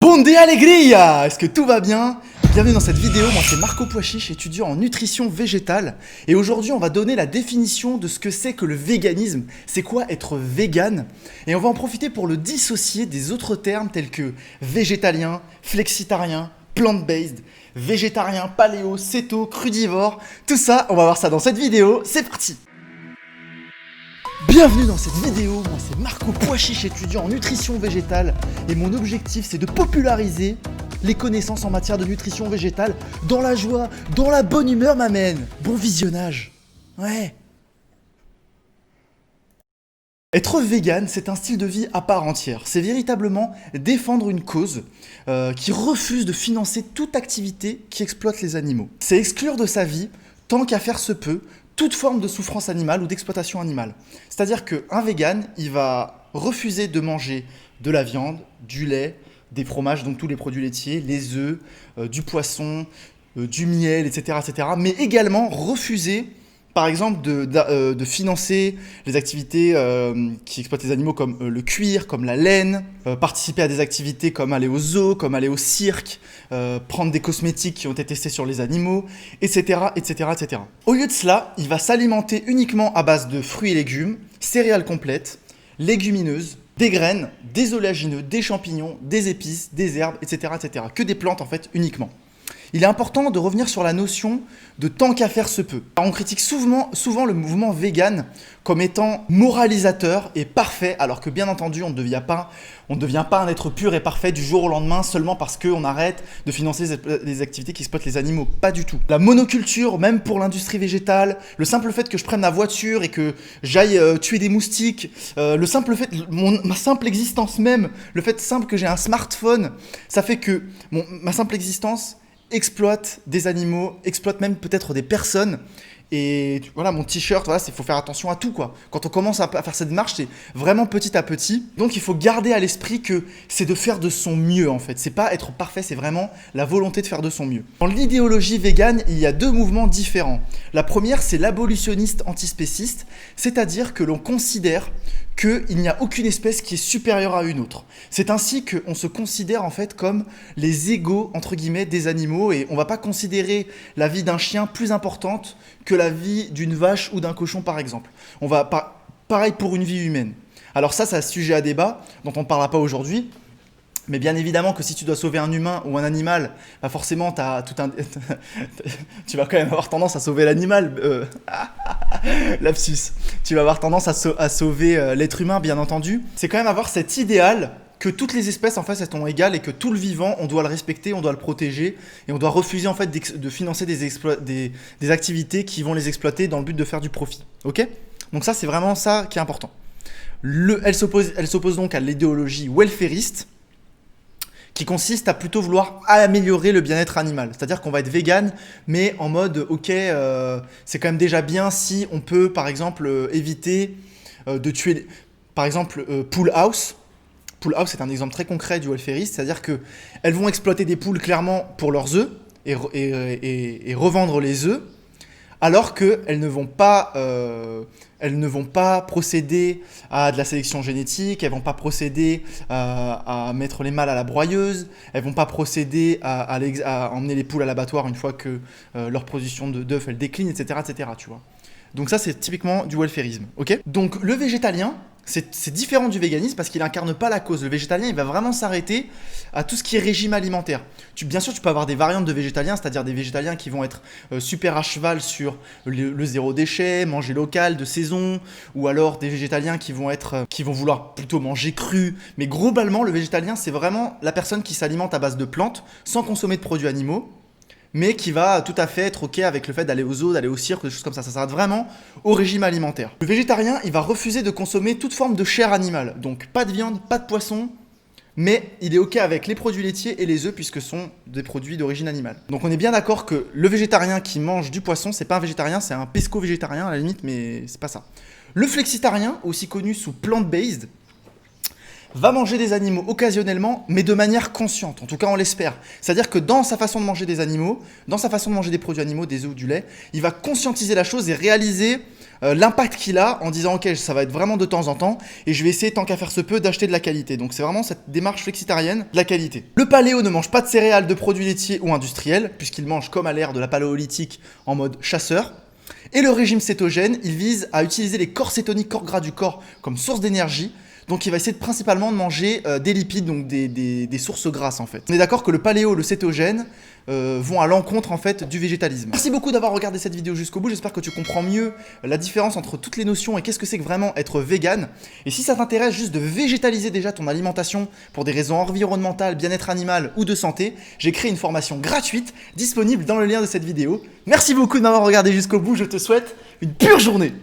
Bonde alegria! Est-ce que tout va bien? Bienvenue dans cette vidéo, moi c'est Marco Poichiche, étudiant en nutrition végétale. Et aujourd'hui on va donner la définition de ce que c'est que le véganisme. C'est quoi être vegan? Et on va en profiter pour le dissocier des autres termes tels que végétalien, flexitarien, plant-based, végétarien, paléo, céto, crudivore. Tout ça, on va voir ça dans cette vidéo, c'est parti! Bienvenue dans cette vidéo, moi c'est Marco Poichiche, étudiant en nutrition végétale et mon objectif c'est de populariser les connaissances en matière de nutrition végétale dans la joie, dans la bonne humeur m'amène. Bon visionnage. Ouais. Être vegan, c'est un style de vie à part entière. C'est véritablement défendre une cause qui refuse de financer toute activité qui exploite les animaux. C'est exclure de sa vie, tant qu'à faire se peut, toute forme de souffrance animale ou d'exploitation animale. C'est-à-dire qu'un vegan, il va refuser de manger de la viande, du lait, des fromages, donc tous les produits laitiers, les œufs, du poisson, du miel, etc., mais également refuser, par exemple, de financer les activités qui exploitent les animaux comme le cuir, comme la laine, participer à des activités comme aller au zoo, comme aller au cirque, prendre des cosmétiques qui ont été testés sur les animaux, etc., etc. Au lieu de cela, il va s'alimenter uniquement à base de fruits et légumes, céréales complètes, légumineuses, des graines, des oléagineux, des champignons, des épices, des herbes, etc., que des plantes en fait uniquement. Il est important de revenir sur la notion de tant qu'à faire se peut. On critique souvent le mouvement vegan comme étant moralisateur et parfait, alors que bien entendu, on ne devient pas un être pur et parfait du jour au lendemain seulement parce qu'on arrête de financer les activités qui exploitent les animaux. Pas du tout. La monoculture, même pour l'industrie végétale, le simple fait que je prenne ma voiture et que j'aille tuer des moustiques, le simple fait, ma simple existence même, le fait simple que j'ai un smartphone, ça fait que ma simple existence exploite des animaux, exploite même peut-être des personnes. Et voilà, mon t-shirt, voilà, il faut faire attention à tout, quoi. Quand on commence à faire cette démarche, c'est vraiment petit à petit. Donc il faut garder à l'esprit que c'est de faire de son mieux, en fait. C'est pas être parfait, c'est vraiment la volonté de faire de son mieux. Dans l'idéologie végane, il y a deux mouvements différents. La première, c'est l'abolitionniste antispéciste, c'est-à-dire que l'on considère qu'il n'y a aucune espèce qui est supérieure à une autre. C'est ainsi qu'on se considère en fait comme les égaux entre guillemets des animaux et on va pas considérer la vie d'un chien plus importante que la vie d'une vache ou d'un cochon par exemple. On va pareil pour une vie humaine. Alors ça, c'est un sujet à débat dont on ne parlera pas aujourd'hui. Mais bien évidemment que si tu dois sauver un humain ou un animal, bah forcément tu vas quand même avoir tendance à sauver l'animal. Lapsus. Tu vas avoir tendance à sauver l'être humain, bien entendu. C'est quand même avoir cet idéal que toutes les espèces en fait elles sont égales et que tout le vivant on doit le respecter, on doit le protéger et on doit refuser en fait de financer des activités qui vont les exploiter dans le but de faire du profit. Ok ? Donc ça c'est vraiment ça qui est important. Elle s'oppose donc à l'idéologie welfariste, qui consiste à plutôt vouloir améliorer le bien-être animal. C'est-à-dire qu'on va être vegan, mais en mode, ok, c'est quand même déjà bien si on peut, par exemple, éviter de tuer... Par exemple, Pool House. Pool House, c'est un exemple très concret du welfariste, c'est-à-dire qu'elles vont exploiter des poules clairement pour leurs œufs et revendre les œufs, alors qu'elles ne vont pas procéder à de la sélection génétique, elles ne vont pas procéder à mettre les mâles à la broyeuse, elles ne vont pas procéder à emmener les poules à l'abattoir une fois que leur production d'œufs elle décline, etc., tu vois. Donc ça, c'est typiquement du welfarisme, ok ? Donc le végétalien, c'est différent du véganisme parce qu'il incarne pas la cause. Le végétalien, il va vraiment s'arrêter à tout ce qui est régime alimentaire. Bien sûr, tu peux avoir des variantes de végétaliens, c'est-à-dire des végétaliens qui vont être super à cheval sur le zéro déchet, manger local, de saison, ou alors des végétaliens qui vont vouloir plutôt manger cru. Mais globalement, le végétalien, c'est vraiment la personne qui s'alimente à base de plantes, sans consommer de produits animaux, mais qui va tout à fait être ok avec le fait d'aller au zoo, d'aller au cirque, des choses comme ça. Ça s'arrête vraiment au régime alimentaire. Le végétarien, il va refuser de consommer toute forme de chair animale. Donc pas de viande, pas de poisson, mais il est ok avec les produits laitiers et les œufs puisque ce sont des produits d'origine animale. Donc on est bien d'accord que le végétarien qui mange du poisson, c'est pas un végétarien, c'est un pesco-végétarien à la limite, mais c'est pas ça. Le flexitarien, aussi connu sous plant-based, va manger des animaux occasionnellement, mais de manière consciente. En tout cas, on l'espère. C'est-à-dire que dans sa façon de manger des animaux, dans sa façon de manger des produits animaux, des œufs ou du lait, il va conscientiser la chose et réaliser l'impact qu'il a en disant ok, ça va être vraiment de temps en temps et je vais essayer tant qu'à faire se peut d'acheter de la qualité. Donc c'est vraiment cette démarche flexitarienne de la qualité. Le paléo ne mange pas de céréales, de produits laitiers ou industriels puisqu'il mange comme à l'ère de la paléolithique en mode chasseur. Et le régime cétogène, il vise à utiliser les corps cétoniques, corps gras du corps comme source d'énergie. Donc il va essayer principalement de manger des lipides, donc des sources grasses en fait. On est d'accord que le paléo, le cétogène vont à l'encontre en fait du végétalisme. Merci beaucoup d'avoir regardé cette vidéo jusqu'au bout, j'espère que tu comprends mieux la différence entre toutes les notions et qu'est-ce que c'est que vraiment être vegan. Et si ça t'intéresse juste de végétaliser déjà ton alimentation pour des raisons environnementales, bien-être animal ou de santé, j'ai créé une formation gratuite disponible dans le lien de cette vidéo. Merci beaucoup de m'avoir regardé jusqu'au bout, je te souhaite une pure journée.